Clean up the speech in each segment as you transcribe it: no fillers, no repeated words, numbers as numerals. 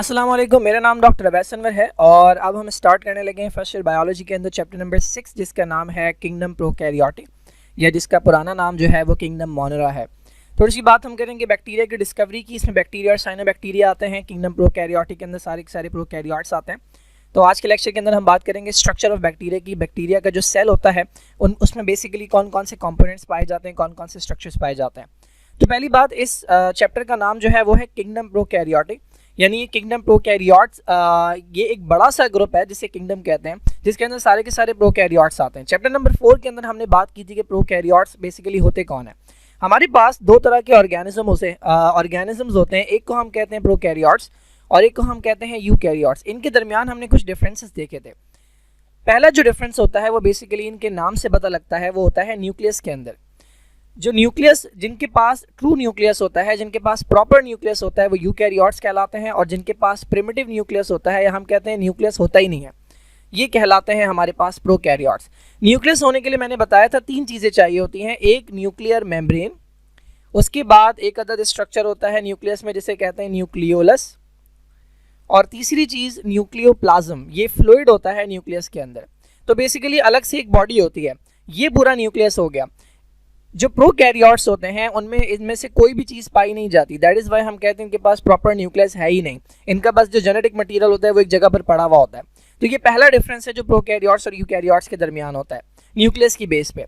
अस्सलाम वालेकुम, मेरा नाम डॉक्टर अवैस अनवर है और अब हम स्टार्ट करने लगे हैं फर्स्ट ईयर बायोलॉजी के अंदर चैप्टर नंबर 6 जिसका नाम है किंगडम प्रोकैरियोटिक या जिसका पुराना नाम जो है वो किंगडम मोनेरा है। थोड़ी सी बात हम करेंगे बैक्टीरिया की डिस्कवरी की। इसमें बैक्टीरिया और साइनोबैक्टीरिया आते हैं। किंगडम प्रोकैरियोटिक के अंदर सारे के सारे प्रोकैरियोट्स आते हैं। तो आज के लेक्चर के अंदर हम बात करेंगे स्ट्रक्चर ऑफ बैक्टीरिया की। बैक्टीरिया का जो सेल होता है उसमें बेसिकली कौन कौन से कंपोनेंट्स पाए जाते हैं, कौन कौन से स्ट्रक्चर्स पाए जाते हैं। तो पहली बात, इस चैप्टर का नाम जो है वो है किंगडम प्रोकैरियोटिक, यानी ये किंगडम प्रोकैरियोट्स ये एक बड़ा सा ग्रुप है जिसे किंगडम कहते हैं, जिसके अंदर सारे के सारे प्रोकैरियोट्स आते हैं। चैप्टर नंबर 4 के अंदर हमने बात की थी कि प्रोकैरियोट्स बेसिकली होते कौन है। हमारे पास दो तरह के ऑर्गेनिजम्स होते हैं, एक को हम कहते हैं प्रोकैरियोट्स और एक को हम कहते हैं यूकैरियोट्स। इनके दरमियान हमने कुछ डिफरेंसेस देखे थे। पहला जो डिफरेंस होता है वो बेसिकली इनके नाम से पता लगता है, वो होता है न्यूक्लियस के अंदर। जो न्यूक्लियस, जिनके पास ट्रू न्यूक्लियस होता है, जिनके पास प्रॉपर न्यूक्लियस होता है, वो यूकैरियोट्स कहलाते हैं, और जिनके पास प्रिमिटिव न्यूक्लियस होता है या हम कहते हैं न्यूक्लियस होता ही नहीं है, ये कहलाते हैं हमारे पास प्रोकैरियोट्स। न्यूक्लियस होने के लिए मैंने बताया था 3 चीज़ें चाहिए होती हैं। एक न्यूक्लियर मेम्ब्रेन, उसके बाद एक अदद स्ट्रक्चर होता है न्यूक्लियस में जिसे कहते हैं न्यूक्लियोलस, और तीसरी चीज़ न्यूक्लियोप्लाज्म, ये फ्लूइड होता है न्यूक्लियस के अंदर। तो बेसिकली अलग से एक बॉडी होती है, ये पूरा न्यूक्लियस हो गया। जो प्रोकैरियोट्स होते हैं उनमें इनमें से कोई भी चीज़ पाई नहीं जाती, दैट इज़ वाई हम कहते हैं इनके पास प्रॉपर न्यूक्लियस है ही नहीं। इनका बस जो जेनेटिक मटेरियल होता है वो एक जगह पर पड़ा हुआ होता है। तो ये पहला डिफरेंस है जो प्रोकैरियोट्स और यूकैरियोट्स के दरमियान होता है, न्यूक्लियस की बेस पे।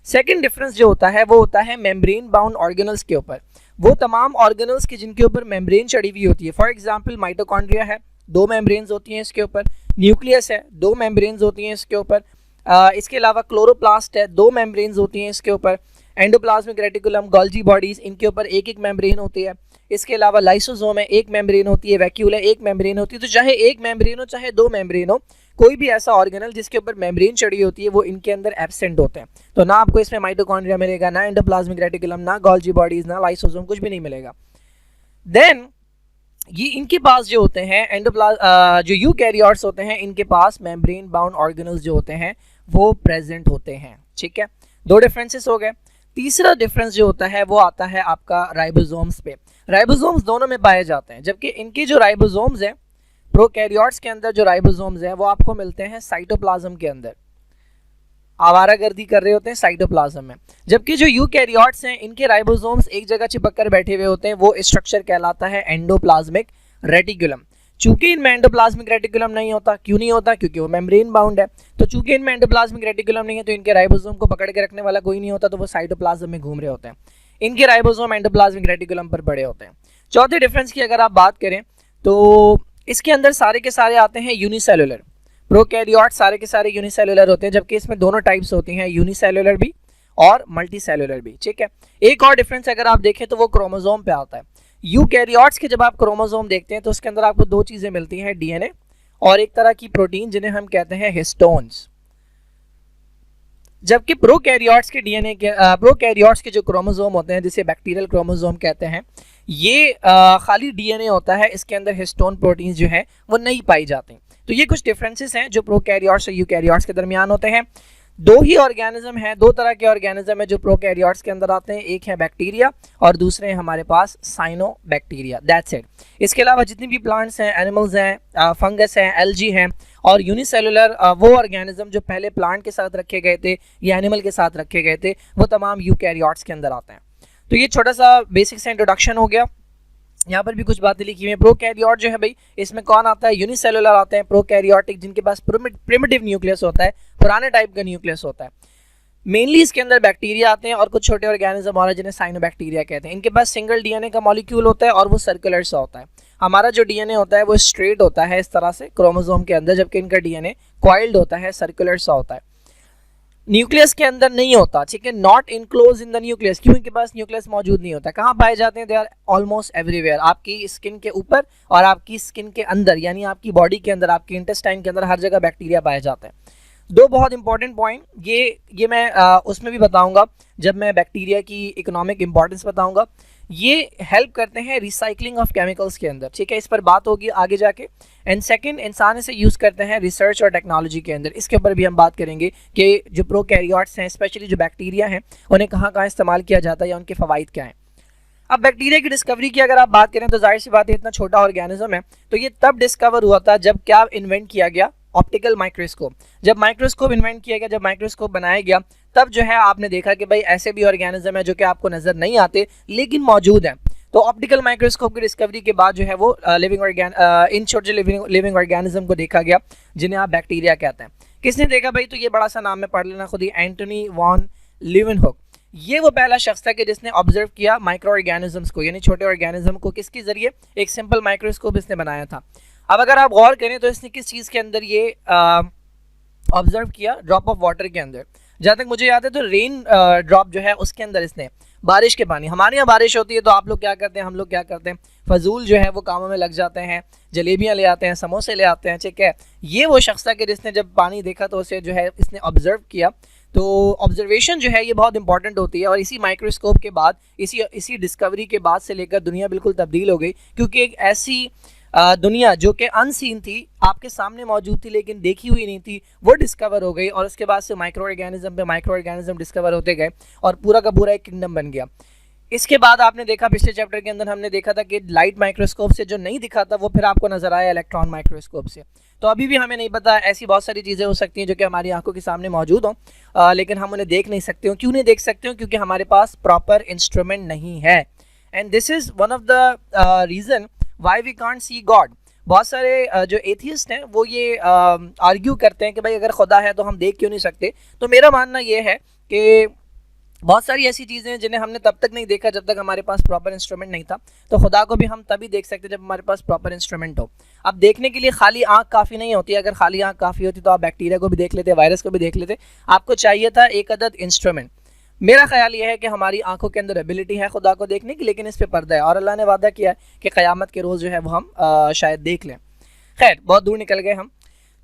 सेकंड डिफरेंस जो होता है वो होता है मेम्ब्रेन बाउंड ऑर्गेनल्स के ऊपर। वो तमाम ऑर्गेनल्स के जिनके ऊपर मेम्ब्रेन चढ़ी हुई होती है। फॉर एग्जाम्पल माइटोकॉन्ड्रिया है, 2 मेम्ब्रेन्स होती हैं इसके ऊपर। न्यूक्लियस है, 2 मेम्ब्रेन्स होती हैं इसके ऊपर। इसके अलावा क्लोरोप्लास्ट है, 2 मेम्ब्रेन्स होती हैं इसके ऊपर। एंडोप्लाज्मिक रेटिकुलम, गोल्जी बॉडीज, इनके ऊपर एक एक मेम्ब्रेन होती है। इसके अलावा लाइसोसोम है, 1 मेम्ब्रेन होती है। वैक्यूल है, 1 मेम्ब्रेन होती है। तो चाहे 1 मेम्ब्रेन हो चाहे 2 मेम्ब्रेन हो, कोई भी ऐसा ऑर्गेनल जिसके ऊपर मेम्ब्रेन चढ़ी होती है वो इनके अंदर एब्सेंट होते हैं। तो ना आपको इसमें माइटोकॉन्ड्रिया मिलेगा, ना एंडोप्लाज्मिक रेटिकुलम, ना गोल्जी बॉडीज, ना लाइसोसोम, कुछ भी नहीं मिलेगा। देन ये इनके पास जो होते हैं जो यूकैरियोट्स होते हैं, इनके पास मेम्ब्रेन बाउंड ऑर्गेनल्स जो होते हैं वो प्रेजेंट होते हैं। ठीक है, 2 डिफरेंसेस हो गए। तीसरा डिफरेंस जो होता है वो आता है आपका राइबोसोम्स पे। राइबोसोम्स दोनों में पाए जाते हैं, जबकि इनके जो राइबोसोम्स हैं प्रोकैरियोट्स के अंदर, जो राइबोसोम्स हैं वो आपको मिलते हैं साइटोप्लाज्म के अंदर, आवारागर्दी कर रहे होते हैं साइटोप्लाज्म में। जबकि जो यूकैरियोट्स हैं इनके राइबोसोम्स एक जगह चिपक कर बैठे हुए होते हैं, वो स्ट्रक्चर कहलाता है एंडोप्लाज्मिक रेटिकुलम। चूंकि इनमें एंडोप्लाज्मिक रेटिकुलम नहीं होता, क्यों नहीं होता? क्योंकि वो मेम्ब्रेन बाउंड है। तो चूंकि इनमें एंडोप्लाज्मिक रेटिकुलम नहीं है तो इनके राइबोसोम को पकड़ के रखने वाला कोई नहीं होता, तो वो साइटोप्लाज्म में घूम रहे होते हैं। इनके राइबोसोम एंडोप्लाज्मिक रेटिकुलम पर पड़े होते हैं। चौथे डिफरेंस की अगर आप बात करें तो इसके अंदर सारे के सारे आते हैं यूनिसेलुलर। प्रोकैरियोट सारे के सारे यूनिसेलुलर होते हैं, जबकि इसमें दोनों टाइप्स होती हैं, यूनिसेलुलर भी और मल्टीसेलुलर भी। ठीक है, एक और डिफरेंस अगर आप देखें तो वो क्रोमोसोम पे आता है। यूकैरियोट्स के जब आप क्रोमोसोम देखते हैं तो उसके अंदर आपको 2 चीज़ें मिलती हैं, डीएनए और एक तरह की प्रोटीन जिन्हें हम कहते हैं हिस्टोन्स। जबकि प्रोकैरियोट्स के जो क्रोमोसोम होते हैं जिसे बैक्टीरियल क्रोमोसोम कहते हैं, ये खाली डीएनए होता है, इसके अंदर हिस्टोन प्रोटीन्स जो है वो नहीं पाई जाती। तो ये कुछ डिफरेंसेस हैं जो प्रोकैरियोट्स और यूकैरियोट्स के दरमियान होते हैं। 2 ही ऑर्गेनिज्म हैं, 2 तरह के ऑर्गेनिज्म है जो प्रोकैरियोट्स के अंदर आते हैं, एक है बैक्टीरिया और दूसरे हैं हमारे पास साइनोबैक्टीरिया। That's it. इसके अलावा जितनी भी प्लांट्स हैं, एनिमल्स हैं, फंगस हैं, एल्जी हैं और यूनिसेलुलर वो ऑर्गेनिज्म जो पहले प्लांट के साथ रखे गए थे या एनिमल के साथ रखे गए थे, वो तमाम यूकैरियोट्स के अंदर आते हैं। तो ये छोटा सा बेसिक सा इंट्रोडक्शन हो गया। यहाँ पर भी कुछ बातें लिखी हुई हैं। प्रोकैरियोट जो है भाई, इसमें कौन आता है? यूनिसेलुलर आते हैं प्रोकैरियोटिक, जिनके पास प्रिमिटिव न्यूक्लियस होता है, पुराने टाइप का न्यूक्लियस होता है। मेनली इसके अंदर बैक्टीरिया आते हैं और कुछ छोटे ऑर्गेनिज्म और जिन्हें साइनोबैक्टीरिया कहते हैं। इनके पास सिंगल डीएनए का मॉलिक्यूल होता है और वो सर्कुलर सा होता है। हमारा जो डीएनए होता है वो स्ट्रेट होता है इस तरह से क्रोमोसोम के अंदर, जबकि इनका डीएनए कॉइल्ड होता है, सर्कुलर सा होता है, न्यूक्लियस के अंदर नहीं होता। ठीक है, not enclose in the nucleus. क्यों? इनके पास न्यूक्लियस मौजूद नहीं होता। कहाँ पाए जाते हैं? दे आर ऑलमोस्ट एवरीवेयर, आपकी स्किन के ऊपर और आपकी स्किन के अंदर, यानी आपकी बॉडी के अंदर, आपके इंटेस्टाइन के अंदर, हर जगह बैक्टीरिया पाए जाते हैं। 2 बहुत इंपॉर्टेंट पॉइंट, ये मैं उसमें भी बताऊंगा जब मैं बैक्टीरिया की इकोनॉमिक इंपॉर्टेंस बताऊंगा। ये हेल्प करते हैं रिसाइकलिंग ऑफ केमिकल्स के अंदर। ठीक है, इस पर बात होगी आगे जाके। एंड सेकंड, इंसान इसे यूज़ करते हैं रिसर्च और टेक्नोलॉजी के अंदर। इसके ऊपर भी हम बात करेंगे कि जो प्रोकैरियोट्स हैं, स्पेशली जो बैक्टीरिया हैं, उन्हें कहाँ कहाँ इस्तेमाल किया जाता है या उनके फ़वाइद क्या हैं। अब बैक्टीरिया की डिस्कवरी की अगर आप बात करें तो जाहिर सी बात है इतना छोटा ऑर्गेनिज्म है तो ये तब डिस्कवर हुआ था जब क्या इन्वेंट किया गया, ऑप्टिकल माइक्रोस्कोप। जब माइक्रोस्कोप इन्वेंट किया गया, जब माइक्रोस्कोप बनाया गया, तब जो है आपने देखा कि भाई ऐसे भी ऑर्गेनिज्म है जो कि आपको नजर नहीं आते लेकिन मौजूद है। तो ऑप्टिकल माइक्रोस्कोप की डिस्कवरी के बाद जो है वो इन छोटे लिविंग ऑर्गेनिज्म को देखा गया जिन्हें आप बैक्टीरिया कहते हैं। किसने देखा भाई? तो ये बड़ा सा नाम है, पढ़ लेना खुद ही, एंटनी वॉन लीवेनहुक। ये वो पहला शख्स था कि जिसने ऑब्जर्व किया माइक्रो ऑर्गेनिजम्स को, यानी छोटे ऑर्गेनिज्म को, किसके जरिए? एक सिंपल माइक्रोस्कोप इसने बनाया था। अब अगर आप गौर करें तो इसने किस चीज़ के अंदर ये ऑब्जर्व किया? ड्रॉप ऑफ वाटर के अंदर। जहाँ तक मुझे याद है तो रेन ड्रॉप जो है उसके अंदर इसने, बारिश के पानी, हमारे यहाँ बारिश होती है तो आप लोग क्या करते हैं, हम लोग क्या करते हैं, फजूल जो है वो कामों में लग जाते हैं, जलेबियाँ ले आते हैं, समोसे ले आते हैं, ठीक है। ये वो शख्स था कि जिसने जब पानी देखा तो उसे जो है इसने ऑब्जर्व किया। तो ऑब्जर्वेशन जो है ये बहुत इंपॉर्टेंट होती है और इसी माइक्रोस्कोप के बाद, इसी डिस्कवरी के बाद से लेकर दुनिया बिल्कुल तब्दील हो गई, क्योंकि एक ऐसी दुनिया जो कि अनसीन थी, आपके सामने मौजूद थी लेकिन देखी हुई नहीं थी, वो डिस्कवर हो गई। और उसके बाद से माइक्रो ऑर्गेनिज्म पे माइक्रो ऑर्गेनिज्म डिस्कवर होते गए और पूरा का पूरा एक किंगडम बन गया। इसके बाद आपने देखा पिछले चैप्टर के अंदर हमने देखा था कि लाइट माइक्रोस्कोप से जो नहीं दिखा था वो फिर आपको नजर आया इलेक्ट्रॉन माइक्रोस्कोप से। तो अभी भी हमें नहीं पता, ऐसी बहुत सारी चीज़ें हो सकती हैं जो कि हमारी आंखों के सामने मौजूद हों लेकिन हम उन्हें देख नहीं सकते हो। क्यों नहीं देख सकते हो? क्योंकि हमारे पास प्रॉपर इंस्ट्रूमेंट नहीं है। And this is one of the reason why we can't see God. बहुत सारे जो एथियस्ट हैं वो ये आर्ग्यू करते हैं कि भाई अगर खुदा है तो हम देख क्यों नहीं सकते। तो मेरा मानना ये है कि बहुत सारी ऐसी चीज़ें हैं जिन्हें हमने तब तक नहीं देखा जब तक हमारे पास प्रॉपर इंस्ट्रूमेंट नहीं था। तो खुदा को भी हम तभी देख सकते जब हमारे पास प्रॉपर इंस्ट्रूमेंट हो। अब देखने के लिए खाली आंख काफ़ी नहीं होती। अगर खाली आंख काफ़ी होती तो आप बैक्टीरिया को भी देख लेते, वायरस को भी देख लेते। आपको चाहिए था एक अदद इंस्ट्रूमेंट। मेरा ख्याल यह है कि हमारी आंखों के अंदर एबिलिटी है खुदा को देखने की, लेकिन इस पे पर्दा है और अल्लाह ने वादा किया है कि क़यामत के रोज़ जो है वो हम शायद देख लें। खैर, बहुत दूर निकल गए हम।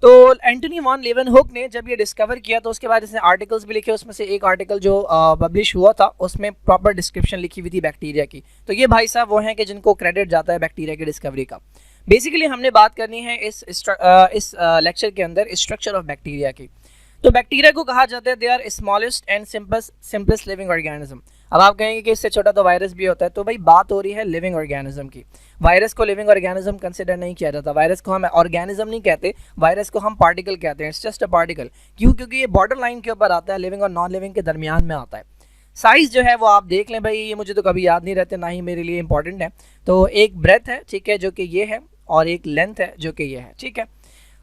तो एंटनी वॉन लीवेनहुक ने जब ये डिस्कवर किया तो उसके बाद इसने आर्टिकल्स भी लिखे। उसमें से एक आर्टिकल जो पब्लिश हुआ था उसमें प्रॉपर डिस्क्रिप्शन लिखी हुई थी बैक्टीरिया की। तो ये भाई साहब वो हैं कि जिनको क्रेडिट जाता है बैक्टीरिया की डिस्कवरी का। बेसिकली हमने बात करनी है इस लेक्चर के अंदर स्ट्रक्चर ऑफ बैक्टीरिया की। तो बैक्टीरिया को कहा जाता है they are smallest and simplest living organism. अब आप कहेंगे कि इससे छोटा तो वायरस भी होता है, तो भाई बात हो रही है लिविंग ऑर्गेनिज्म की। वायरस को लिविंग ऑर्गेनिज्म कंसिडर नहीं किया जाता। वायरस को हम ऑर्गेनिज्म नहीं कहते, वायरस को हम पार्टिकल कहते हैं। It's just a particle. क्यों? क्योंकि ये बॉर्डर लाइन के ऊपर आता है, लिविंग और नॉन लिविंग के दरमियान में आता है। साइज़ जो है वो आप देख लें भाई, ये मुझे तो कभी याद नहीं रहते, ना ही मेरे लिए इंपॉर्टेंट है। तो एक ब्रेथ है, ठीक है, जो कि ये है, और एक लेंथ है जो कि ये है, ठीक है।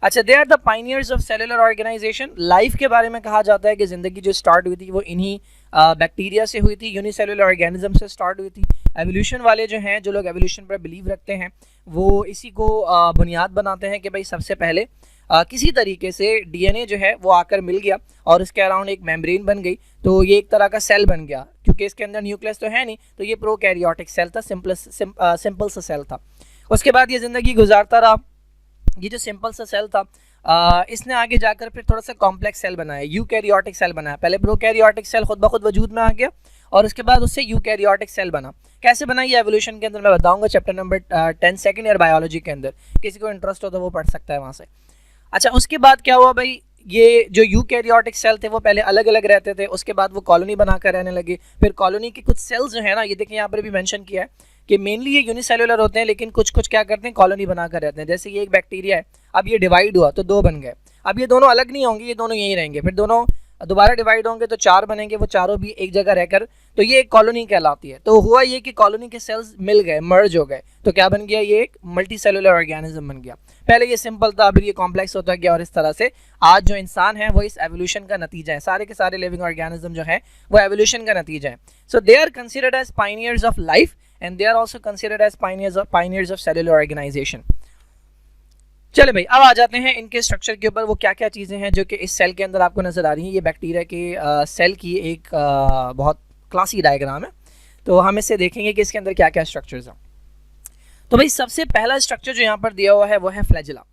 अच्छा, they are the pioneers of cellular organisation. Life के बारे में कहा जाता है कि ज़िंदगी जो स्टार्ट हुई थी वो इन्हीं बैक्टीरिया से हुई थी, यूनिसेलुलर ऑर्गेनिज्म से स्टार्ट हुई थी। एवोल्यूशन वाले जो हैं, जो लोग एवोल्यूशन पर बिलीव रखते हैं, वो इसी को बुनियाद बनाते हैं कि भाई सबसे पहले किसी तरीके से डीएनए जो है वो आकर मिल गया और उसके अराउंड एक मेम्ब्रेन बन गई, तो ये एक तरह का सेल बन गया। क्योंकि इसके अंदर न्यूक्लियस तो है नहीं, तो ये प्रोकैरियोटिक सेल था, सिंपल सा सेल था। उसके बाद ये ज़िंदगी गुजारता रहा। ये जो सिंपल सा सेल था इसने आगे जाकर फिर थोड़ा सा कॉम्प्लेक्स सेल बनाया, यूकैरियोटिक सेल बनाया। पहले प्रोकैरियोटिक सेल खुद ब खुद वजूद में आ गया और उसके बाद उससे यूकैरियोटिक सेल बना। कैसे बना ये एवोल्यूशन के अंदर मैं बताऊंगा chapter number 10 second year biology के अंदर। किसी को इंटरेस्ट हो तो वो पढ़ सकता है वहाँ से। अच्छा, उसके बाद क्या हुआ भाई, ये जो यूकैरियोटिक सेल थे वो पहले अलग अलग रहते थे, उसके बाद वो कॉलोनी बनाकर रहने लगे। फिर कॉलोनी के कुछ सेल्स जो है ना, ये देखिए यहाँ पर भी मेंशन किया है कि मेनली ये यूनिसेलुलर होते हैं, लेकिन कुछ कुछ क्या करते हैं, कॉलोनी बनाकर रहते हैं। जैसे ये एक बैक्टीरिया है, अब ये डिवाइड हुआ तो 2 बन गए। अब ये दोनों अलग नहीं होंगे, ये दोनों यहीं रहेंगे। फिर दोनों दोबारा डिवाइड होंगे तो 4 बनेंगे, वो चारों भी एक जगह रहकर, तो ये एक कॉलोनी कहलाती है। तो हुआ ये कि कॉलोनी के सेल्स मिल गए, मर्ज हो गए, तो क्या बन गया, ये एक मल्टी सेलुलर ऑर्गेनिज्म बन गया। पहले ये सिंपल था, अभी ये कॉम्प्लेक्स होता गया और इस तरह से आज जो इंसान है वो इस एवोल्यूशन का नतीजा है। सारे के सारे लिविंग ऑर्गेनिज्म जो है वो एवोल्यूशन का नतीजा है। So they are considered as pioneers of life and they are also considered as pioneers of cellular organization। चले भाई, अब आ जाते हैं इनके स्ट्रक्चर के ऊपर। वो क्या क्या चीज़ें हैं जो कि इस सेल के अंदर आपको नज़र आ रही हैं। ये बैक्टीरिया के सेल की एक बहुत क्लासी डायग्राम है, तो हम इससे देखेंगे कि इसके अंदर क्या क्या स्ट्रक्चर्स हैं। तो भाई सबसे पहला स्ट्रक्चर जो यहाँ पर दिया हुआ है वो है फ्लैजिला।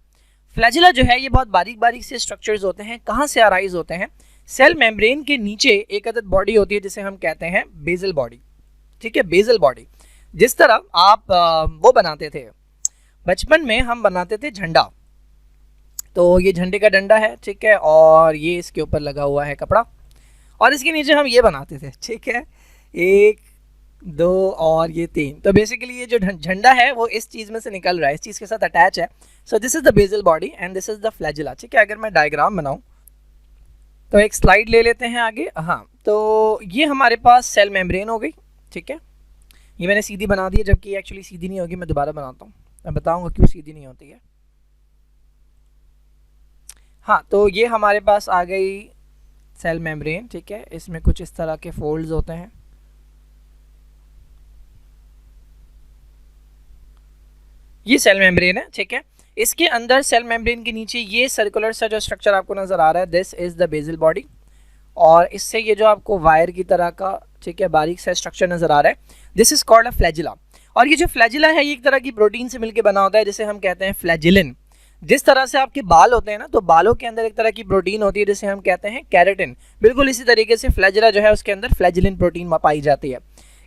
फ्लैजिला जो है ये बहुत बारीक बारीक से स्ट्रक्चर्स होते हैं। कहाँ से अराइज होते हैं? सेल मेम्ब्रेन के नीचे एक अदद बॉडी होती है जिसे हम कहते हैं बेसल बॉडी, ठीक है, बेसल बॉडी। जिस तरह आप वो बनाते थे बचपन में, हम बनाते थे झंडा, तो ये झंडे का डंडा है, ठीक है, और ये इसके ऊपर लगा हुआ है कपड़ा, और इसके नीचे हम ये बनाते थे, ठीक है, एक 2 और ये 3। तो बेसिकली ये जो झंडा है वो इस चीज़ में से निकल रहा है, इस चीज़ के साथ अटैच है। So this is the basal body and this is the flagella. ठीक है, अगर मैं डायग्राम बनाऊं तो एक स्लाइड ले लेते हैं आगे। हाँ, तो ये हमारे पास सेल मेम्ब्रेन हो गई। ठीक है, ये मैंने सीधी बना दी है, जबकि एक्चुअली सीधी नहीं होगी, मैं दोबारा बनाता हूँ, मैं बताऊंगा क्यों सीधी नहीं होती है। हाँ, तो ये हमारे पास आ गई सेल मेम्ब्रेन। ठीक है, इसमें कुछ इस तरह के फोल्ड्स होते हैं। ये सेल मेम्ब्रेन है। ठीक है, इसके अंदर सेल मेम्ब्रेन के नीचे ये सर्कुलर सा जो स्ट्रक्चर आपको नजर आ रहा है, this is the basal body. और इससे ये जो आपको वायर की तरह का, ठीक है, बारीक सा स्ट्रक्चर नजर आ रहा है, this is called a flagella. और ये जो फ्लैजिला है ये एक तरह की प्रोटीन से मिलकर बना होता है, जिसे हम कहते हैं फ्लैजिलिन। जिस तरह से आपके बाल होते हैं ना, तो बालों के अंदर एक तरह की प्रोटीन होती है जिसे हम कहते हैं केराटिन। बिल्कुल इसी तरीके से फ्लैजिला जो है उसके अंदर फ्लैजिलिन प्रोटीन पाई जाती है।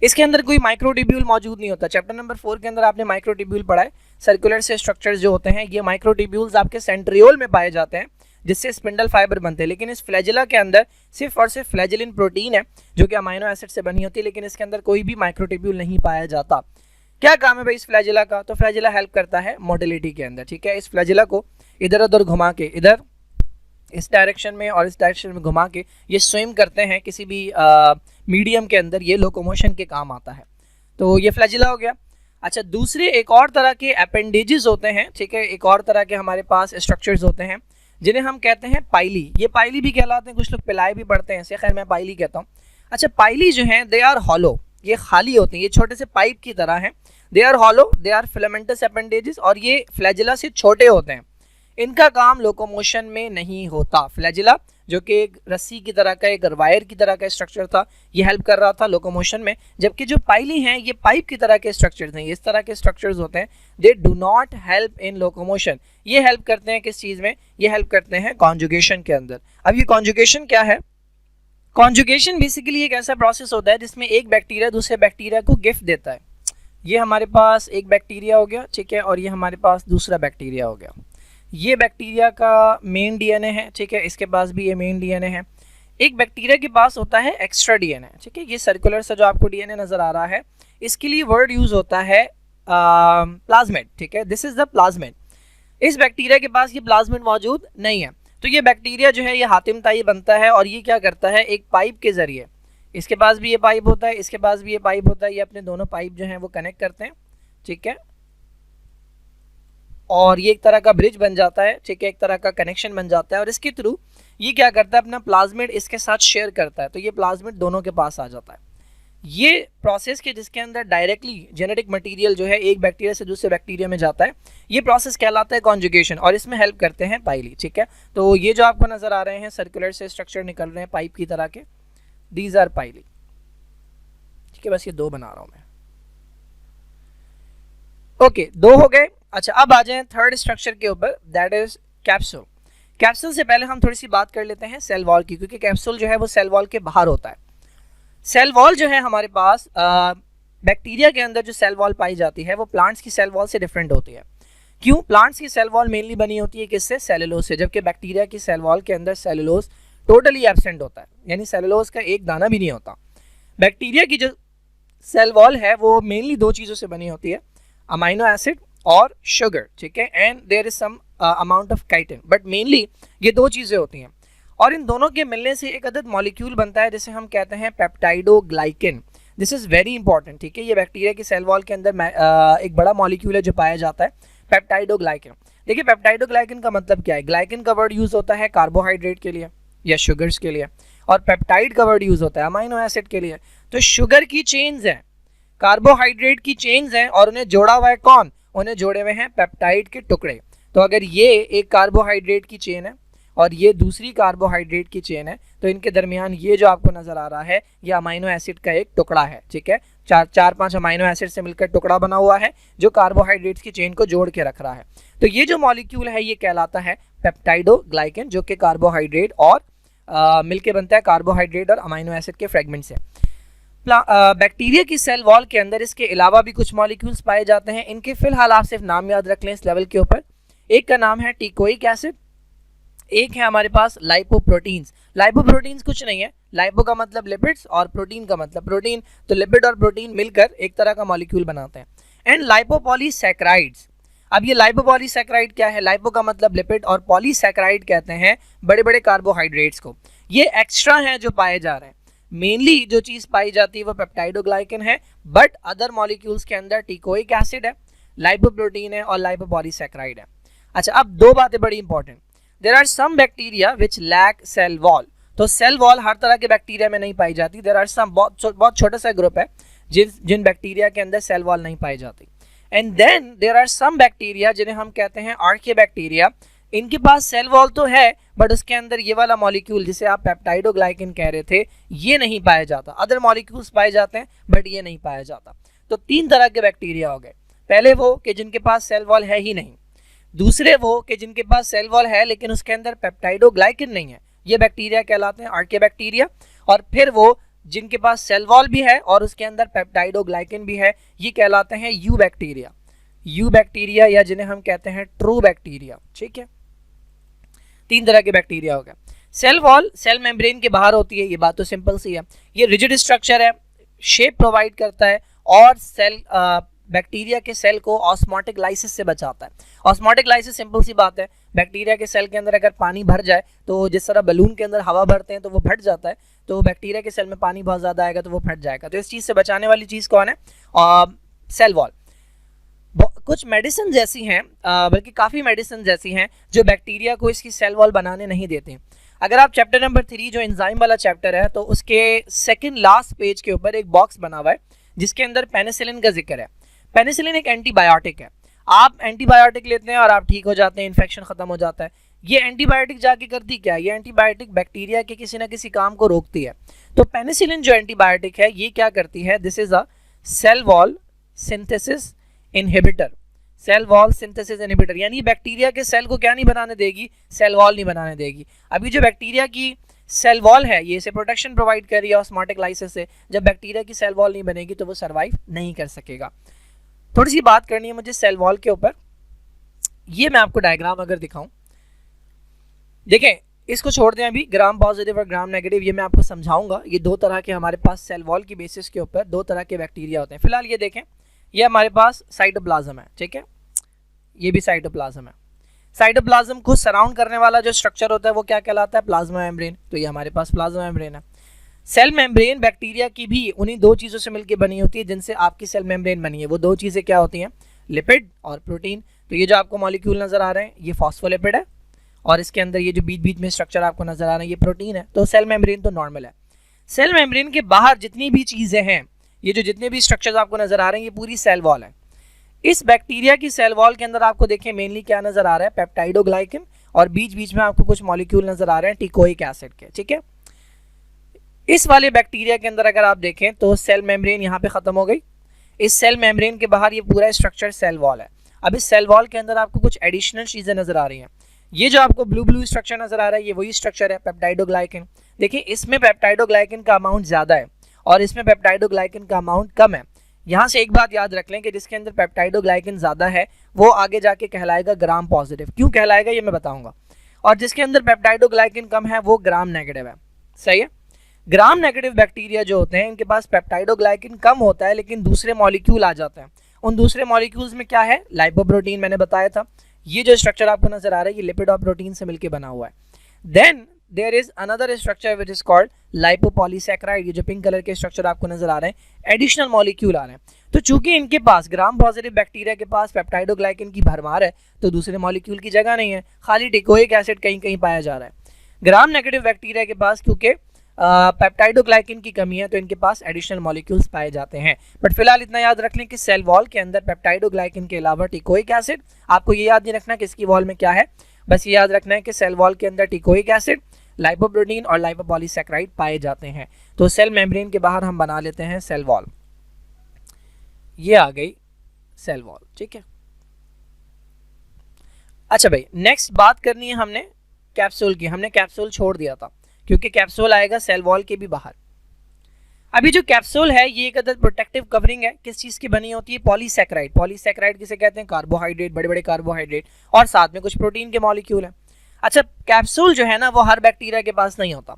इसके अंदर कोई माइक्रोट्यूब्यूल मौजूद नहीं होता। चैप्टर नंबर 4 के अंदर आपने माइक्रोट्यूब्यूल पढ़ा है। सर्कुलर से स्ट्रक्चर्स जो होते हैं ये माइक्रोट्यूब्यूल्स आपके सेंट्रियोल में पाए जाते हैं, जिससे स्पिंडल फाइबर बनते हैं। लेकिन इस फ्लैजिला के अंदर सिर्फ और सिर्फ फ्लैजिलिन प्रोटीन है जो कि अमाइनो एसिड से बनी होती है, लेकिन इसके अंदर कोई भी माइक्रोट्यूब्यूल नहीं पाया जाता। क्या काम है भाई इस फ्लैजिला का? तो फ्लैजिला हेल्प करता है मोटिलिटी के अंदर। ठीक है, इस फ्लैजिला को इधर उधर घुमा के, इधर इस डायरेक्शन में और इस डायरेक्शन में घुमा के ये स्विम करते हैं किसी भी मीडियम के अंदर, ये लोकोमोशन के काम आता है। तो ये फ्लैजिला हो गया। अच्छा, दूसरे एक और तरह के अपेंडेजेस होते हैं। ठीक है, एक और तरह के हमारे पास स्ट्रक्चर्स होते हैं जिन्हें हम कहते हैं पाइली। ये पाइली भी कहलाते हैं, कुछ लोग पिलाई भी पढ़ते हैं इसे, खैर मैं पाइली कहता हूँ। अच्छा, पाइली जो है दे आर हॉलो, ये खाली होती हैं, ये छोटे से पाइप की तरह हैं। They are hollow, they are filamentous appendages, और ये फ्लैजिला से छोटे होते हैं। इनका काम लोकोमोशन में नहीं होता। फ्लैजिला जो कि एक रस्सी की तरह का, एक वायर की तरह का स्ट्रक्चर था, ये हेल्प कर रहा था लोकोमोशन में। जबकि जो पाइली हैं ये पाइप की तरह के स्ट्रक्चर्स हैं, इस तरह के स्ट्रक्चर्स होते हैं, they do not help in locomotion. ये हेल्प करते हैं किस चीज़ में? ये हेल्प करते हैं कॉन्जुगेशन के अंदर। अब ये कॉन्जुगेशन क्या है? कॉन्जुगेशन बेसिकली एक ऐसा प्रोसेस होता है जिसमें एक बैक्टीरिया दूसरे बैक्टीरिया को गिफ्ट देता है। ये हमारे पास एक बैक्टीरिया हो गया, ठीक है, और ये हमारे पास दूसरा बैक्टीरिया हो गया। ये बैक्टीरिया का मेन डीएनए है, ठीक है, इसके पास भी ये मेन डीएनए है। एक बैक्टीरिया के पास होता है एक्स्ट्रा डीएनए, ठीक है, ये सर्कुलर सा जो आपको डीएनए नजर आ रहा है, इसके लिए वर्ड यूज होता है प्लाज्मिड। ठीक है, दिस इज द प्लाज्मिड। इस बैक्टीरिया के पास ये प्लाज्मिड मौजूद नहीं है। तो ये बैक्टीरिया जो है ये हातिम ताई बनता है, और ये क्या करता है, एक पाइप के जरिए, इसके पास भी ये पाइप होता है, इसके पास भी ये पाइप होता है, ये अपने दोनों पाइप जो हैं वो कनेक्ट करते हैं, ठीक है, और ये एक तरह का ब्रिज बन जाता है, ठीक है, एक तरह का कनेक्शन बन जाता है, और इसके थ्रू ये क्या करता है, अपना प्लाज्मिड इसके साथ शेयर करता है, तो ये प्लाज्मिड दोनों के पास आ जाता है। ये प्रोसेस के जिसके अंदर डायरेक्टली जेनेटिक मटेरियल जो है एक बैक्टीरिया से दूसरे बैक्टीरिया में जाता है, ये प्रोसेस कहलाता है कॉन्जुगेशन, और इसमें हेल्प करते हैं पाइली। ठीक है, तो ये जो आपको नजर आ रहे हैं सर्कुलर से स्ट्रक्चर निकल रहे हैं पाइप की तरह के, दीज आर पाइली। ठीक है, बस ये दो बना रहा हूं मैं। ओके, दो हो गए। अच्छा, अब आ जाएं थर्ड स्ट्रक्चर के ऊपर, दैट इज कैप्सूल। कैप्सूल से पहले हम थोड़ी सी बात कर लेते हैं सेल वॉल की, क्योंकि कैप्सूल जो है वो सेल वॉल के बाहर होता है। सेल वॉल जो है हमारे पास बैक्टीरिया के अंदर जो सेल वॉल पाई जाती है वो प्लांट्स की सेल वॉल से डिफरेंट होती है। क्यों? प्लांट्स की सेल वॉल मेनली बनी होती है किससे? सेलुलोज से, जबकि बैक्टीरिया की सेल वॉल के अंदर सेलुलोज टोटली एब्सेंट होता है, यानी सेलुलोज का एक दाना भी नहीं होता। बैक्टीरिया की जो सेल वॉल है वो मेनली दो चीज़ों से बनी होती है, अमाइनो एसिड और शुगर, ठीक है, and there is some amount of chitin, but mainly ये दो चीज़ें होती हैं, और इन दोनों के मिलने से एक अदद मॉलिक्यूल बनता है जिसे हम कहते हैं peptidoglycan. This is very important, ठीक है, ये बैक्टीरिया की सेल वॉल के अंदर एक बड़ा मॉलिक्यूल है जो पाया जाता है, पेप्टाइडोग्लाइकेन। देखिए, पेप्टाइडोग्लाइकेन का मतलब क्या है? ग्लाइकेन का वर्ड यूज़ होता है कार्बोहाइड्रेट के लिए या शुगर्स के लिए, और पेप्टाइड का वर्ड यूज़ होता है अमाइनो एसिड के लिए। तो शुगर की चेन्स हैं, कार्बोहाइड्रेट की चेन्स हैं, और उन्हें जोड़ा हुआ है कौन? उन्हें जोड़े हुए हैं पेप्टाइड के टुकड़े। तो अगर ये एक कार्बोहाइड्रेट की चेन है और ये दूसरी कार्बोहाइड्रेट की चेन है, तो इनके दरमियान ये जो आपको नजर आ रहा है ये अमाइनो एसिड का एक टुकड़ा है, ठीक है, चार पांच अमाइनो एसिड से मिलकर टुकड़ा बना हुआ है जो कार्बोहाइड्रेट्स की चेन को जोड़ के रख रहा है। तो ये जो मॉलिक्यूल है ये कहलाता है पेप्टाइडोग्लाइकेन, जो कि कार्बोहाइड्रेट और मिलके बनता है कार्बोहाइड्रेट और अमाइनो एसिड के फ्रेगमेंट से। बैक्टीरिया की सेल वॉल के अंदर इसके अलावा भी कुछ मॉलिक्यूल्स पाए जाते हैं। इनके फिलहाल आप सिर्फ नाम याद रख लें इस लेवल के ऊपर। एक का नाम है टिकोइक एसिड, एक है हमारे पास लाइपोप्रोटीन्स। लाइपोप्रोटीन्स कुछ नहीं है, लाइपो का मतलब लिपिड्स और प्रोटीन का मतलब प्रोटीन, तो लिपिड और प्रोटीन मिलकर एक तरह का मॉलिक्यूल बनाते हैं। एंड लाइपोपॉलीसैकेराइड्स, अब ये लाइपोपॉलीसैकेराइड क्या है? लाइपो का मतलब लिपिड और पॉलीसैकेराइड कहते हैं बड़े बड़े कार्बोहाइड्रेट्स को। ये एक्स्ट्रा हैं जो पाए जा रहे हैं। मेनली जो चीज पाई जाती है वो पेप्टाइडोग्लाइकन है, बट अदर मॉलिक्यूल्स के अंदर टिकोइक एसिड है, लाइपोप्रोटीन है और लाइपोपॉलीसैकेराइड है। अच्छा, अब दो बातें बड़ी important. There are some bacteria which lack cell wall, तो सेल वॉल हर तरह के बैक्टीरिया में नहीं पाई जाती। देयर आर सम, बहुत छोटा सा ग्रुप है जिन बैक्टीरिया के अंदर सेल वॉल नहीं पाई जाती। And then there are some bacteria जिन्हें हम कहते हैं आर्कियोबैक्टीरिया, इनके पास सेल वॉल तो है बट उसके अंदर ये वाला मॉलिक्यूल जिसे आप पेप्टाइडोग्लाइकन कह रहे थे ये नहीं पाया जाता। अदर मॉलिक्यूल्स पाए जाते हैं बट ये नहीं पाया जाता। तो तीन तरह के बैक्टीरिया हो गए। पहले वो कि जिनके पास सेल वॉल है ही नहीं, दूसरे वो कि जिनके पास सेल वॉल है लेकिन उसके अंदर पेप्टाइडोग्लाइकन नहीं है, ये बैक्टीरिया कहलाते हैं आर्कियोबैक्टीरिया। और फिर वो जिनके पास सेल वॉल भी है और उसके अंदर पेप्टाइडोग्लाइकन भी है, ये कहलाते हैं यू बैक्टीरिया। यू बैक्टीरिया या जिन्हें हम कहते हैं ट्रू बैक्टीरिया। ठीक है, तीन तरह के बैक्टीरिया हो गए। सेल वॉल सेल मेम्ब्रेन के बाहर होती है, ये बात तो सिंपल सी है। ये रिजिड स्ट्रक्चर है, शेप प्रोवाइड करता है और सेल बैक्टीरिया के सेल को ऑस्मोटिक लाइसिस से बचाता है। ऑस्मोटिक लाइसिस सिंपल सी बात है, बैक्टीरिया के सेल के अंदर अगर पानी भर जाए तो जिस तरह बलून के अंदर हवा भरते हैं तो वो फट जाता है, तो बैक्टीरिया के सेल में पानी बहुत ज़्यादा आएगा तो वो फट जाएगा। तो इस चीज़ से बचाने वाली चीज़ कौन है? Cell wall. कुछ मेडिसिन ऐसी हैं, बल्कि काफ़ी मेडिसिन ऐसी हैं जो बैक्टीरिया को इसकी सेल वॉल बनाने नहीं देते। अगर आप चैप्टर नंबर 3 जो एंजाइम वाला चैप्टर है तो उसके सेकंड लास्ट पेज के ऊपर एक बॉक्स बना हुआ है जिसके अंदर पेनिसिलिन का जिक्र है। पेनिसिलिन एक एंटीबायोटिक है। आप एंटीबायोटिक लेते हैं और आप ठीक हो जाते हैं, इन्फेक्शन खत्म हो जाता है। ये एंटीबायोटिक जाके करती क्या? ये एंटीबायोटिक बैक्टीरिया के किसी ना किसी काम को रोकती है। तो पेनिसिलिन जो एंटीबायोटिक है ये क्या करती है? This is a cell wall synthesis inhibitor. Cell wall synthesis inhibitor यानी बैक्टीरिया के सेल को क्या नहीं बनाने देगी? सेल वॉल नहीं बनाने देगी। अभी जो बैक्टीरिया की सेल वॉल है ये इसे प्रोटेक्शन प्रोवाइड कर रही है ऑस्मोटिक लाइसिस से। जब बैक्टीरिया की सेल वॉल नहीं बनेगी तो वो सर्वाइव नहीं कर सकेगा। थोड़ी सी बात करनी है मुझे सेल वॉल के ऊपर। ये मैं आपको डायग्राम अगर दिखाऊं, देखें, इसको छोड़ दें अभी, ग्राम पॉजिटिव और ग्राम नेगेटिव ये मैं आपको समझाऊंगा। ये दो तरह के हमारे पास सेल वॉल की बेसिस के ऊपर दो तरह के बैक्टीरिया होते हैं। फिलहाल ये देखें, ये हमारे पास साइटोप्लाज्म है, ठीक है, ये भी साइटोप्लाज्म है। साइटोप्लाज्म को सराउंड करने वाला जो स्ट्रक्चर होता है वो क्या कहलाता है? Plasma membrane. तो ये हमारे पास प्लाज्मा मेम्ब्रेन है। सेल मेम्ब्रेन बैक्टीरिया की भी उन्हीं दो चीज़ों से मिलकर बनी होती है जिनसे आपकी सेल मेम्ब्रेन बनी है। वो दो चीज़ें क्या होती हैं? लिपिड और प्रोटीन। तो ये जो आपको मॉलिक्यूल नज़र आ रहे हैं ये फॉस्फोलिपिड है और इसके अंदर ये जो बीच बीच में स्ट्रक्चर आपको नज़र आ रहे हैं ये प्रोटीन है। तो सेल मेम्ब्रेन तो नॉर्मल है। सेल मेम्ब्रेन के बाहर जितनी भी चीज़ें हैं, ये जो जितने भी स्ट्रक्चर्स आपको नज़र आ रहे हैं ये पूरी सेल वॉल है। इस बैक्टीरिया की सेल वॉल के अंदर आपको देखें मेनली क्या नज़र आ रहा है? पेप्टाइडोग्लाइकन और बीच बीच में आपको कुछ मॉलिक्यूल नज़र आ रहे हैं टिकोइक एसिड के, ठीक है। इस वाले बैक्टीरिया के अंदर अगर आप देखें तो सेल मेम्ब्रेन यहाँ पे ख़त्म हो गई। इस सेल मेम्ब्रेन के बाहर ये पूरा स्ट्रक्चर सेल वॉल है। अब इस सेल वॉल के अंदर आपको कुछ एडिशनल चीज़ें नज़र आ रही हैं। ये जो आपको ब्लू ब्लू स्ट्रक्चर नज़र आ रहा है ये वही स्ट्रक्चर है पेप्टाइडोग्लाइकन। देखिए इसमें पेप्टाइडोग्लाइकन का अमाउंट ज़्यादा है और इसमें पेप्टाइडोग्लाइकन का अमाउंट कम है। यहाँ से एक बात याद रख लें कि जिसके अंदर पेप्टाइडोग्लाइकन ज़्यादा है वो आगे जाके कहलाएगा ग्राम पॉजिटिव। क्यों कहलाएगा ये मैं बताऊँगा। और जिसके अंदर पेप्टाइडोग्लाइकन कम है वो ग्राम नेगेटिव है। सही है। ग्राम नेगेटिव बैक्टीरिया जो होते हैं इनके पास पेप्टाइडोग्लाइकन कम होता है लेकिन दूसरे मॉलिक्यूल आ जाते हैं। उन दूसरे मॉलिक्यूल्स में क्या है? लाइपोप्रोटीन मैंने बताया था। ये जो स्ट्रक्चर आपको नजर आ रहा है ये लिपिड और प्रोटीन से मिलकर बना हुआ है। Then there is another structure which is called lipopolysaccharide. ये जो पिंक कलर के स्ट्रक्चर आपको नजर आ रहे हैं एडिशनल मॉलिक्यूल आ रहे हैं। तो चूंकि इनके पास ग्राम पॉजिटिव बैक्टीरिया के पास पेप्टाइडोग्लाइकन की भरमार है तो दूसरे मॉलिक्यूल की जगह नहीं है, खाली टिकोइक एसिड कहीं कहीं पाया जा रहा है। ग्राम नेगेटिव बैक्टीरिया के पास क्योंकि पेप्टाइडोग्लाइकन की कमी है तो इनके पास एडिशनल मॉलिक्यूल्स पाए जाते हैं। बट फिलहाल इतना याद रख लें कि सेल वॉल के अंदर पेप्टाइडोग्लाइकन के अलावा टिकोइक एसिड, आपको ये याद नहीं रखना कि इसकी वॉल में क्या है, बस ये याद रखना है कि सेल वॉल के अंदर टिकोइक एसिड, लाइपोप्रोटीन और लाइपोपॉलीसैकेराइड पाए जाते हैं। तो सेल मेम्ब्रेन के बाहर हम बना लेते हैं सेल वॉल। ये आ गई सेल वॉल, ठीक है। अच्छा भाई, नेक्स्ट बात करनी है हमने कैप्सूल की। हमने कैप्सूल छोड़ दिया था क्योंकि कैप्सूल आएगा सेल वॉल के भी बाहर। अभी जो कैप्सूल है ये एक अदर प्रोटेक्टिव कवरिंग है। किस चीज़ की बनी होती है? पॉलीसैकेराइड। पॉलीसैकेराइड किसे कहते हैं? कार्बोहाइड्रेट, बड़े बड़े कार्बोहाइड्रेट और साथ में कुछ प्रोटीन के मॉलिक्यूल हैं। अच्छा, कैप्सूल जो है ना वो हर बैक्टीरिया के पास नहीं होता।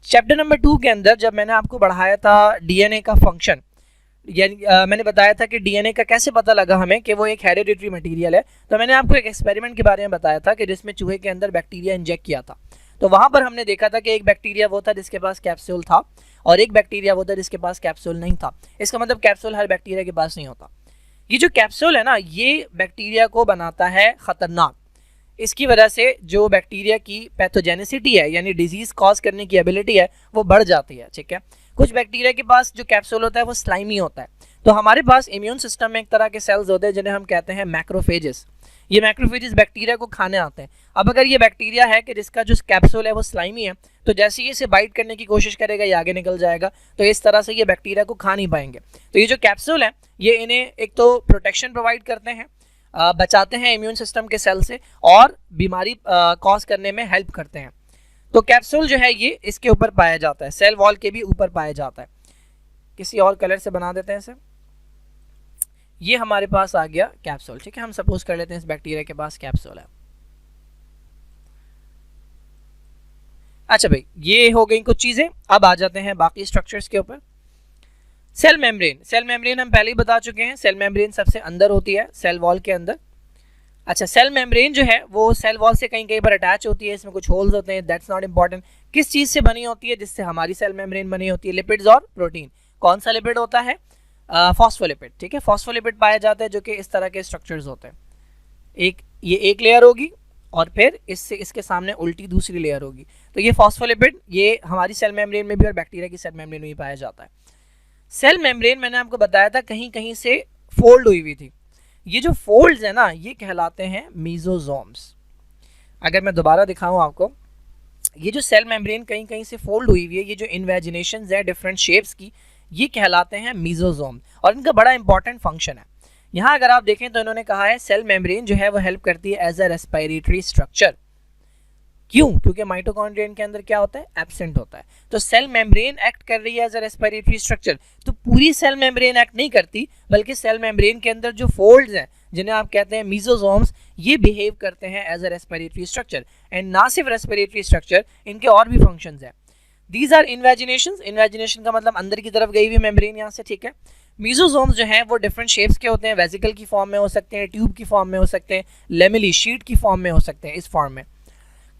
चैप्टर नंबर 2 के अंदर जब मैंने आपको पढ़ाया था डीएनए का फंक्शन, यानी मैंने बताया था कि डीएनए का कैसे पता लगा हमें कि वो एक हेरिडिटरी मटेरियल है, तो मैंने आपको एक एक्सपेरिमेंट के बारे में बताया था कि जिसमें चूहे के अंदर बैक्टीरिया इंजेक्ट किया था। तो वहाँ पर हमने देखा था कि एक बैक्टीरिया वो था जिसके पास कैप्सूल था और एक बैक्टीरिया वो था जिसके पास कैप्सूल नहीं था। इसका मतलब कैप्सूल हर बैक्टीरिया के पास नहीं होता। ये जो कैप्सूल है ना, ये बैक्टीरिया को बनाता है ख़तरनाक। इसकी वजह से जो बैक्टीरिया की पैथोजेनिसिटी है, यानी डिजीज़ कॉज करने की एबिलिटी है, वो बढ़ जाती है। ठीक है, कुछ बैक्टीरिया के पास जो कैप्सूल होता है वो स्लाइमी होता है। तो हमारे पास इम्यून सिस्टम में एक तरह के सेल्स होते हैं जिन्हें हम कहते हैं मैक्रोफेजेस। ये मैक्रोफेजेस बैक्टीरिया को खाने आते हैं। अब अगर ये बैक्टीरिया है कि जिसका जो कैप्सूल है वो स्लाइमी है, तो जैसे ही इसे बाइट करने की कोशिश करेगा ये आगे निकल जाएगा, तो इस तरह से ये बैक्टीरिया को खा नहीं पाएंगे। तो ये जो कैप्सूल है ये इन्हें एक तो प्रोटेक्शन प्रोवाइड करते हैं, बचाते हैं इम्यून सिस्टम के सेल से, और बीमारी कॉज करने में हेल्प करते हैं। तो कैप्सूल जो है ये इसके ऊपर पाया जाता है, सेल वॉल के भी ऊपर पाया जाता है। किसी और कलर से बना देते हैं इसे। ये हमारे पास आ गया कैप्सूल। ठीक है, हम सपोज कर लेते हैं इस बैक्टीरिया के पास कैप्सूल है। अच्छा भाई, ये हो गई कुछ चीजें। अब आ जाते हैं बाकी स्ट्रक्चर्स के ऊपर। सेल मेम्ब्रेन, सेल मेम्ब्रेन हम पहले ही बता चुके हैं। सेल मेम्ब्रेन सबसे अंदर होती है, सेल वॉल के अंदर। अच्छा, सेल मेम्ब्रेन जो है वो सेल वॉल से कहीं कहीं पर अटैच होती है, इसमें कुछ होल्स होते हैं, दैट्स नॉट इंपॉर्टेंट। किस चीज़ से बनी होती है? जिससे हमारी सेल मेम्ब्रेन बनी होती है, लिपिड्स और प्रोटीन। कौन सा लिपिड होता है? फॉस्फोलिपिड। ठीक है, फॉस्फोलिपिड पाया जाता है जो कि इस तरह के स्ट्रक्चर्स होते हैं। ये एक लेयर होगी और फिर इससे इसके सामने उल्टी दूसरी लेयर होगी। तो ये फॉस्फोलिपिड ये हमारी सेल मेम्ब्रेन में भी और बैक्टीरिया की सेल मेम्ब्रेन में भी पाया जाता है। सेल मेम्ब्रेन मैंने आपको बताया था कहीं कहीं से फोल्ड हुई हुई थी। ये जो फोल्ड्स है ना, ये कहलाते हैं मीजोजोम्स। अगर मैं दोबारा दिखाऊं आपको, ये जो सेल मेम्ब्रेन कहीं कहीं से फोल्ड हुई हुई है, ये जो इन्वेजिनेशंस है डिफरेंट शेप्स की, ये कहलाते हैं मीजोजोम, और इनका बड़ा इंपॉर्टेंट फंक्शन है। यहाँ अगर आप देखें तो इन्होंने कहा है सेल मेम्ब्रेन जो है वो हेल्प करती है एज अ रेस्पिरेटरी स्ट्रक्चर। क्यों? क्योंकि माइटोकॉन्ड्रिया के अंदर क्या होता है? एब्सेंट होता है। तो सेल मेम्ब्रेन एक्ट कर रही है एज अ रेस्पिरेटरी स्ट्रक्चर। तो पूरी सेल मेम्ब्रेन एक्ट नहीं करती, बल्कि सेल मेम्ब्रेन के अंदर जो फोल्ड्स हैं जिन्हें आप कहते हैं मीजोजोम्स, ये बिहेव करते हैं as a respiratory structure. And ना सिर्फ रेस्पिरेटरी स्ट्रक्चर, इनके और भी फंक्शंस हैं। These are इन्वेजिनेशंस। इन्वेजिनेशन का मतलब अंदर की तरफ गई हुई मेम्ब्रेन यहाँ से। ठीक है, मीजोजोम्स जो हैं वो डिफरेंट शेप्स के होते हैं। वेसिकल की फॉर्म में हो सकते हैं, ट्यूब की फॉर्म में हो सकते हैं, लेमिली शीट की फॉर्म में हो सकते हैं। इस फॉर्म में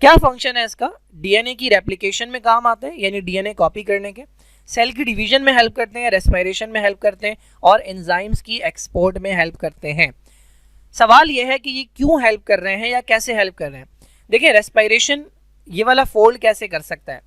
क्या फंक्शन है इसका? डीएनए की रेप्लिकेशन में काम आते हैं, यानी डीएनए कॉपी करने के। सेल की डिवीजन में हेल्प करते हैं, रेस्पिरेशन में हेल्प करते हैं, और एंजाइम्स की एक्सपोर्ट में हेल्प करते हैं। सवाल यह है कि ये क्यों हेल्प कर रहे हैं या कैसे हेल्प कर रहे हैं। देखिए, रेस्पिरेशन ये वाला फोल्ड कैसे कर सकता है?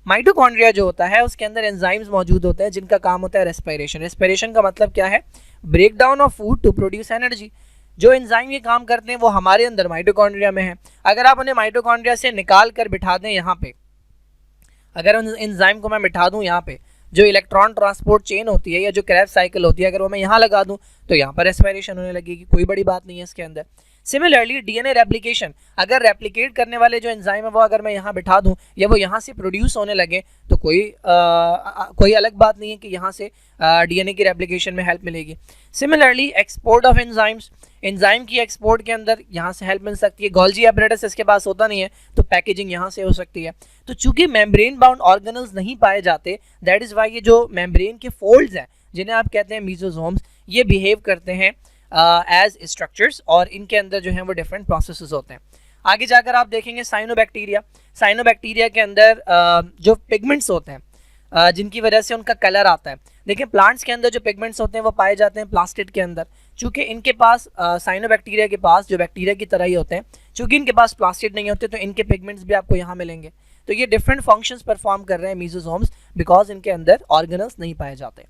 माइटोकॉन्ड्रिया जो होता है उसके अंदर एंजाइम्स मौजूद होते हैं जिनका काम होता है रेस्पिरेशन। रेस्पिरेशन का मतलब क्या है? Break down of food to produce energy. जो एंजाइम ये काम करते हैं वो हमारे अंदर माइटोकॉन्ड्रिया में है। अगर आप उन्हें माइटोकॉन्ड्रिया से निकाल कर बिठा दें यहाँ पे, अगर उन एंजाइम को मैं बिठा दूँ यहाँ पे, जो इलेक्ट्रॉन ट्रांसपोर्ट चेन होती है या जो क्रैब साइकिल होती है, अगर वो मैं यहाँ लगा दूँ तो यहाँ पर रेस्पिरेशन होने लगेगी। कोई बड़ी बात नहीं है इसके अंदर। सिमिलरली डीएनए रेप्लिकेशन, अगर रेप्लिकेट करने वाले जो एंजाइम है वो अगर मैं यहाँ बिठा दूँ या वो यहाँ से प्रोड्यूस होने लगे तो कोई अलग बात नहीं है कि यहाँ से डीएनए की रेप्लिकेशन में हेल्प मिलेगी। Similarly export of enzymes, enzyme की एक्सपोर्ट के अंदर यहाँ से हेल्प मिल सकती है। गोल्जी एपरेटस इसके पास होता नहीं है तो पैकेजिंग यहाँ से हो सकती है। तो चूंकि मेम्ब्रेन बाउंड ऑर्गेनल्स नहीं पाए जाते, दैट इज़ वाई ये जो मेम्ब्रेन के फोल्ड्स हैं जिन्हें आप कहते हैं मीजोजोम्स, ये बिहेव करते हैं एज स्ट्रक्चर्स, और इनके अंदर जो है वो डिफरेंट प्रोसेसेस होते हैं। आगे जाकर आप देखेंगे साइनोबैक्टीरिया। साइनोबैक्टीरिया के अंदर जो पिगमेंट्स होते हैं जिनकी वजह से उनका कलर आता है। देखिए, प्लांट्स के अंदर जो पिगमेंट्स होते हैं वो पाए जाते हैं प्लास्टिड के अंदर। चूँकि इनके पास साइनोबैक्टीरिया के पास जो बैक्टीरिया की तरह ही होते हैं, चूँकि इनके पास प्लास्टिड नहीं होते तो इनके पिगमेंट्स भी आपको यहाँ मिलेंगे। तो ये डिफरेंट फंक्शंस परफॉर्म कर रहे हैं मीजोजोम्स, बिकॉज इनके अंदर ऑर्गेनल्स नहीं पाए जाते।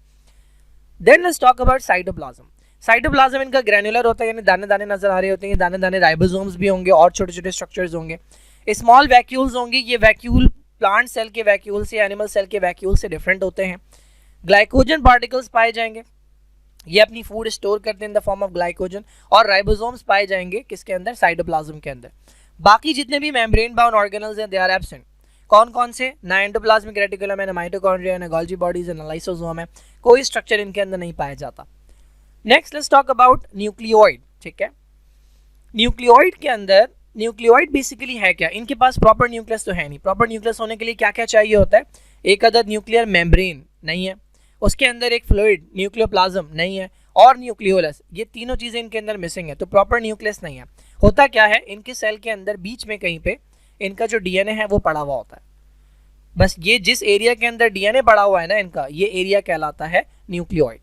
Then let's talk about cytoplasm. Cytoplasm इनका ग्रैनुलर होता है, यानी दाने दाने नजर आ रहे होते हैं। दाने दाने राइबोसोम्स भी होंगे और छोटे छोटे स्ट्रक्चर्स होंगे। स्मॉल वैक्यूल्स होंगे। ये वैक्यूल प्लांट सेल के वैक्यूल से, एनिमल सेल के वैक्यूल से डिफरेंट होते हैं। ग्लाइकोजन पार्टिकल्स पाए जाएंगे, ये अपनी फूड स्टोर करते हैं in the form of glycogen. और राइबोसोम्स पाए जाएंगे किसके अंदर? साइटोप्लाज्म के अंदर। बाकी जितने भी मेम्ब्रेन बाउंड ऑर्गेनल्स हैं दे आर एब्सेंट। कौन कौन से? ना एंडोप्लाज्मिक रेटिकुलम है, ना माइटोकॉन्ड्रिया, ना गोल्जी बॉडीज, ना लाइसोसोम है। कोई स्ट्रक्चर इनके अंदर नहीं पाया जाता। Next let's talk about nucleoid. ठीक है, न्यूक्लियोइड के अंदर, न्यूक्लियोइड बेसिकली है क्या? इनके पास प्रॉपर न्यूक्लियस तो है नहीं। प्रॉपर न्यूक्लियस होने के लिए क्या क्या चाहिए होता है? एक अदद न्यूक्लियर मेम्ब्रेन नहीं है, उसके अंदर एक फ्लूइड न्यूक्लियोप्लाज्म नहीं है, और न्यूक्लियोलस, ये तीनों चीज़ें इनके अंदर मिसिंग है, तो प्रॉपर न्यूक्लियस नहीं है। होता क्या है, इनके सेल के अंदर बीच में कहीं पे इनका जो डीएनए है वो पड़ा हुआ होता है। बस ये जिस एरिया के अंदर डीएनए पड़ा हुआ है ना इनका, ये एरिया कहलाता है न्यूक्लियोइड।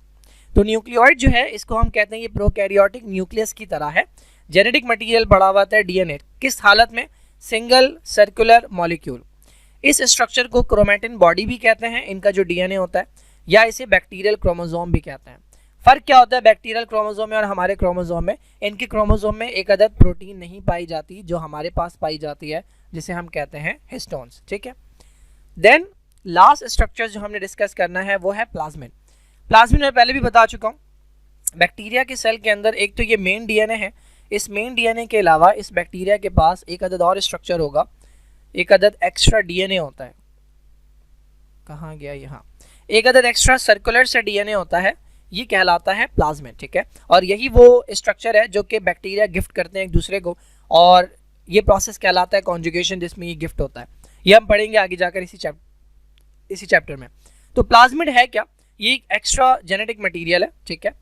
तो न्यूक्लियोइड जो है इसको हम कहते हैं ये प्रोकैरियोटिक न्यूक्लियस की तरह है। जेनेटिक मटेरियल पड़ा हुआ है डीएनए, किस हालत में, सिंगल सर्कुलर मॉलिक्यूल। इस स्ट्रक्चर को क्रोमैटिन बॉडी भी कहते हैं, इनका जो डीएनए होता है, या इसे बैक्टीरियल क्रोमोसोम भी कहते हैं। फर्क क्या होता है बैक्टीरियल क्रोमोसोम में और हमारे क्रोमोसोम में? इनके क्रोमोसोम में एक अदद प्रोटीन नहीं पाई जाती जो हमारे पास पाई जाती है, जिसे हम कहते हैं हिस्टोन्स, ठीक है। देन लास्ट स्ट्रक्चर जो हमने डिस्कस करना है वो है प्लाज्मिड। प्लाज्मिड मैं पहले भी बता चुका हूँ, बैक्टीरिया के सेल के अंदर एक तो ये मेन डीएनए है, इस मेन डीएनए के अलावा इस बैक्टीरिया के पास एक अदद और स्ट्रक्चर होगा, एक अदद एक्स्ट्रा डीएनए होता है। कहाँ गया यहाँ, एक अदद एक्स्ट्रा सर्कुलर से डीएनए होता है, ये कहलाता है प्लाज्मिड, ठीक है। और यही वो स्ट्रक्चर है जो कि बैक्टीरिया गिफ्ट करते हैं एक दूसरे को, और ये प्रोसेस कहलाता है कॉन्जुगेशन, जिसमें ये गिफ्ट होता है। ये हम पढ़ेंगे आगे जाकर इसी चैप्टर में। तो प्लाज्मिड है क्या, ये एक एक्स्ट्रा जेनेटिक मटेरियल है, ठीक है।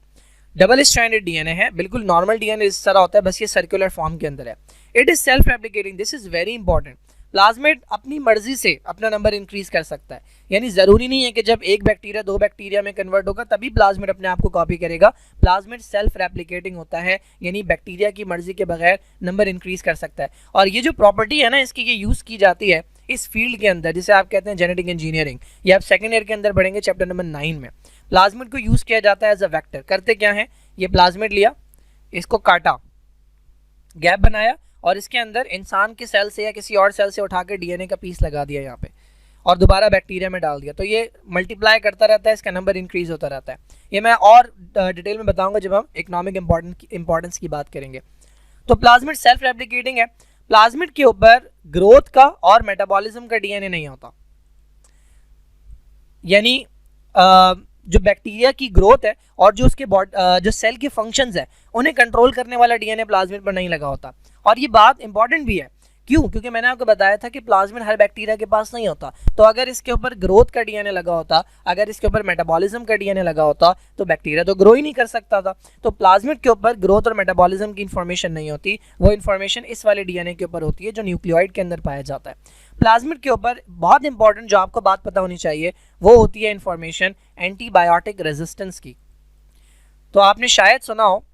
डबल स्ट्रैंडेड डीएनए है, बिल्कुल नॉर्मल डीएनए इस तरह होता है, बस ये सर्कुलर फॉर्म के अंदर है। It is self replicating, this is very important. Plasmid अपनी मर्जी से अपना नंबर इंक्रीज कर सकता है, यानी जरूरी नहीं है कि जब एक बैक्टीरिया दो बैक्टीरिया में कन्वर्ट होगा तभी प्लाज्मिड अपने आप को कॉपी करेगा। प्लाज्मिड सेल्फ रेप्लिकेटिंग होता है, यानी बैक्टीरिया की मर्जी के बगैर नंबर इंक्रीज कर सकता है। और ये जो प्रॉपर्टी है ना इसकी, ये यूज की जाती है इस फील्ड के अंदर जिसे आप कहते हैं जेनेटिक इंजीनियरिंग। ये आप सेकंड ईयर के अंदर पढ़ेंगे चैप्टर नंबर 9 में। प्लाज्मिड को यूज किया जाता है एज अ वेक्टर। करते क्या है, ये प्लाज्मिड लिया, इसको काटा, गैप बनाया, और इसके अंदर इंसान के सेल से या किसी और सेल से उठाकर डीएनए का पीस लगा दिया यहाँ पे, और दोबारा बैक्टीरिया में डाल दिया, तो ये मल्टीप्लाई करता रहता है, इसका नंबर इंक्रीज होता रहता है। ये मैं और डिटेल में बताऊंगा जब हम इकोनॉमिक इंपॉर्टेंस की बात करेंगे। तो प्लाज्मिड सेल्फ रेप्लिकेटिंग है। प्लाज्मिड के ऊपर ग्रोथ का और मेटाबॉलिज्म का डीएनए नहीं होता, यानी जो बैक्टीरिया की ग्रोथ है और जो उसके जो सेल के फंक्शंस है उन्हें कंट्रोल करने वाला डीएनए प्लाज्मिड पर नहीं लगा होता। और ये बात इंपॉर्टेंट भी है, क्यों? क्योंकि मैंने आपको बताया था कि प्लाज्मिड हर बैक्टीरिया के पास नहीं होता। तो अगर इसके ऊपर ग्रोथ का डीएनए लगा होता, अगर इसके ऊपर मेटाबॉलिज्म का डीएनए लगा होता, तो बैक्टीरिया तो ग्रो ही नहीं कर सकता था। तो प्लाज्मिड के ऊपर ग्रोथ और मेटाबॉलिज्म की इन्फॉर्मेशन नहीं होती, वो इन्फॉर्मेशन इस वाले डीएनए के ऊपर होती है जो न्यूक्लियोइड के अंदर पाया जाता है। प्लाज्मिड के ऊपर बहुत इंपॉर्टेंट जो आपको बात पता होनी चाहिए वो होती है इन्फॉर्मेशन एंटीबायोटिक रेजिस्टेंस की। तो आपने शायद सुना हो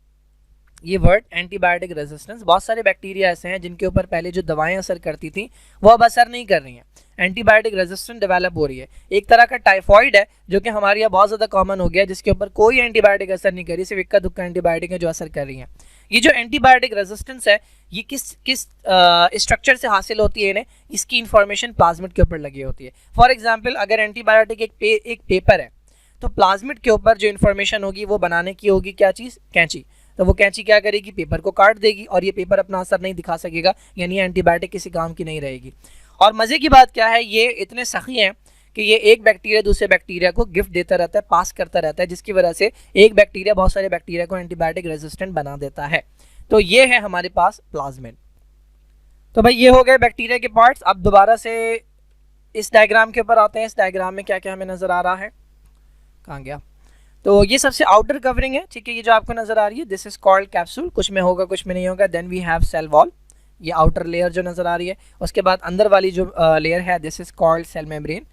ये वर्ड एंटीबायोटिक रेजिस्टेंस। बहुत सारे बैक्टीरिया ऐसे हैं जिनके ऊपर पहले जो दवाएं असर करती थी वो अब असर नहीं कर रही हैं, एंटीबायोटिक रेजिस्टेंस डेवलप हो रही है। एक तरह का टाइफॉइड है जो कि हमारे यहाँ बहुत ज़्यादा कॉमन हो गया है, जिसके ऊपर कोई एंटीबायोटिक असर नहीं कर रही, सिर्फ इक्का दुक्का एंटीबायोटिक है जो असर कर रही हैं। ये जो एंटीबायोटिक रेजिस्टेंस है ये किस स्ट्रक्चर से हासिल होती है इन्हें, इसकी इन्फॉर्मेशन प्लाज्मिड के ऊपर लगी होती है। फॉर एग्जाम्पल अगर एंटीबायोटिक एक पेपर है तो प्लाज्मिड के ऊपर जो इन्फॉर्मेशन होगी वो बनाने की होगी क्या चीज़, कैंची। तो वो कैंची क्या करेगी, पेपर को काट देगी और ये पेपर अपना असर नहीं दिखा सकेगा, यानी एंटीबायोटिक किसी काम की नहीं रहेगी। और मज़े की बात क्या है, ये इतने सखी हैं कि ये एक बैक्टीरिया दूसरे बैक्टीरिया को गिफ्ट देता रहता है, पास करता रहता है, जिसकी वजह से एक बैक्टीरिया बहुत सारे बैक्टीरिया को एंटीबायोटिक रेजिस्टेंट बना देता है। तो ये है हमारे पास प्लाज्मिड। तो भाई ये हो गए बैक्टीरिया के पार्ट्स। अब दोबारा से इस डायग्राम के ऊपर आते हैं। इस डायग्राम में क्या क्या हमें नज़र आ रहा है, कहाँ गया? तो ये सबसे आउटर कवरिंग है, ठीक है, ये जो आपको नजर आ रही है दिस इज कॉल्ड कैप्सूल। कुछ में होगा कुछ में नहीं होगा। Then we have cell wall, ये आउटर लेयर जो नजर आ रही है। उसके बाद अंदर वाली जो लेयर है this is called cell membrane.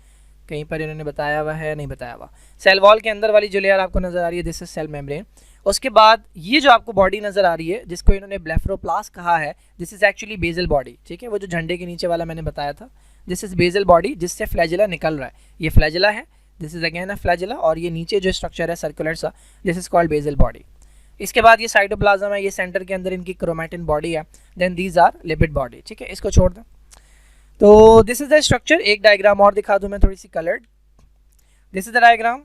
कहीं पर इन्होंने बताया हुआ है, नहीं बताया हुआ। सेल वॉल के अंदर वाली जो लेयर आपको नजर आ रही है दिस इज सेल मेम्ब्रेन। उसके बाद ये जो आपको बॉडी नजर आ रही है जिसको इन्होंने ब्लेफरोप्लास्ट कहा है, this is actually basal body, ठीक है, वो जो झंडे के नीचे वाला मैंने बताया था, दिस इज बेसल बॉडी जिससे फ्लैजिला निकल रहा है। ये फ्लैजिला है, this is again a flagella, और ये नीचे जो स्ट्रक्चर है सर्कुलर सा, this is called basal body. इसके बाद ये साइटोप्लाज्म है, ये सेंटर के अंदर इनकी क्रोमैटिन बॉडी है। Then these are lipid body, ठीक है, इसको छोड़ दें। तो दिस इज द स्ट्रक्चर। एक डायग्राम और दिखा दूं मैं थोड़ी सी coloured. This is the diagram.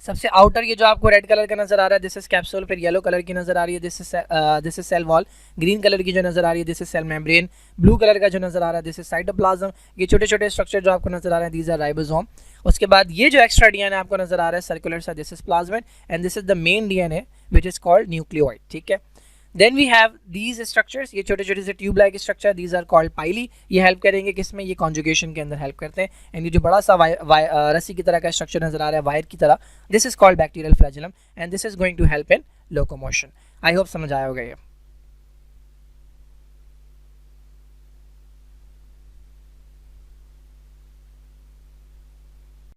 सबसे आउटर ये जो आपको रेड कलर का नजर आ रहा है दिस इज कैप्सूल, फिर येलो कलर की नजर आ रही है this is cell wall, green colour की जो नजर आ रही है this is cell membrane, blue colour का जो नजर आ रहा है दिस इज साइटोप्लाज्म। ये छोटे छोटे स्ट्रक्चर जो आपको नजर आ रहे हैं दीज आर राइबोसोम। उसके बाद ये जो एक्स्ट्रा डीएनए आपको नजर आ रहा है सर्कुलर सा, this is plasmid, and this is the main DNA which is called nucleoid, ठीक है। Then we have these structures, ये छोटे छोटे से tube like structure, these are called pili. ये हेल्प करेंगे किसमें, ये कॉन्जुगेशन के अंदर हेल्प करते हैं। एंड ये जो बड़ा सा रस्सी की तरह का स्ट्रक्चर नजर आ रहा है वायर की तरह, this is called bacterial flagellum and this is going to help in locomotion. I hope समझ आया होगा ये।